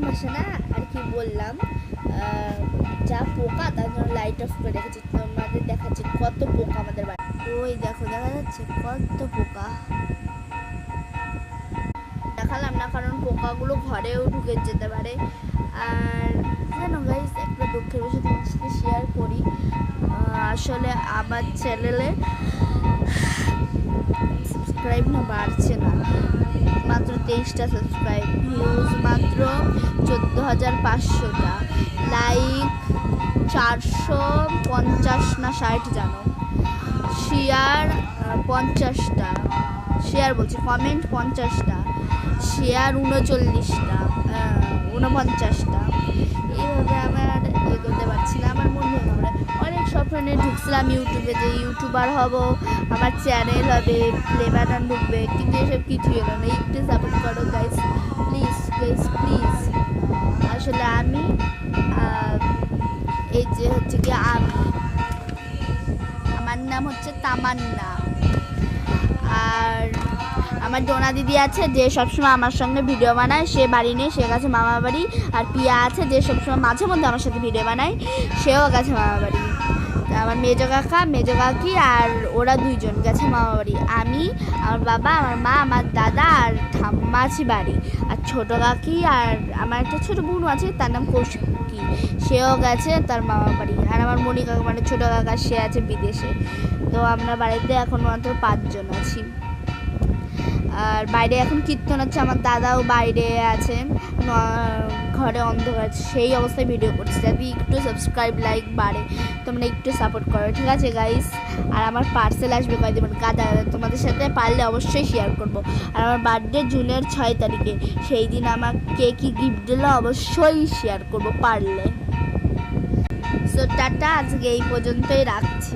মাসে না আর কি বললাম, যা পোকা তার জন্য লাইট অফ করে রেখেছি। তোমাদের দেখাচ্ছি কত পোকা আমাদের বাড়ি। ওই দেখো, দেখা যাচ্ছে কত পোকা। দেখালাম না কারণ পোকাগুলো ঘরেও ঢুকে যেতে পারে। আর জানো গাইস, একটা দুঃখের বিষয় তোমার সাথে শেয়ার করি। আসলে আমার চ্যানেলে সাবস্ক্রাইব না বাড়ছে না, মাত্র 23টা সাবস্ক্রাইব, ভিউজ মাত্র 14,500টা, লাইক 450 না 60 জানো, শেয়ার 50টা, শেয়ার বলছি কমেন্ট 50টা, শেয়ার 39টা, 49টা। এইভাবে আমার করতে পারছি না, আমার মনে হয় অনেক স্বপ্ন নিয়ে ঢুকছিলাম ইউটিউবে, যে ইউটিউবার হব, আমার চ্যানেল হবে, প্লে বাটন ঢুকবে, কিন্তু এসব কিছুই হলো না। একটু সাপোর্ট করো গাইস, প্লিজ গাইস প্লিজ। আসলে আমি এই যে হচ্ছে কি, আমার নাম হচ্ছে তামান্না। আর আমার ডোনা দিদি আছে যে সবসময় আমার সঙ্গে ভিডিও বানায়, সে বাড়ি নেই, সে গেছে মামা বাড়ি। আর পিয়া আছে যে সবসময় মাঝে মধ্যে আমার সাথে ভিডিও বানায়, সেও গেছে মামা বাড়ি। আমার মেজো কাকা, মেজো কাকি আর ওরা দুইজন গেছে মামা বাড়ি। আমি, আমার বাবা, আমার মা, আমার দাদা আর ঠাম্মা আছি বাড়ি। আর ছোটো কাকি আর আমার একটা ছোটো বোন আছে, তার নাম কৌশিকী, সেও গেছে তার মামা বাড়ি। আর আমার মণি কাকা মানে ছোটো কাকা, সে আছে বিদেশে। তো আমরা বাড়িতে এখন মাত্র 5 জন আছি। আর বাইরে এখন কীর্তন হচ্ছে, আমার দাদাও বাইরে আছেন, ঘরে অন্ধকার, সেই অবস্থায় ভিডিও করছি। যাতে একটু সাবস্ক্রাইব লাইক বাড়ে, তোমরা একটু সাপোর্ট করো, ঠিক আছে গাইস? আর আমার পার্সেল আসবে কয়েকদিন গাদা গাদা, তোমাদের সাথে পারলে অবশ্যই শেয়ার করব। আর আমার বার্থডে জুনের 6 তারিখে, সেই দিন আমাকে কি গিফট দিলো অবশ্যই শেয়ার করব পারলে। সো টাটা, আজকে এই পর্যন্তই রাখছি।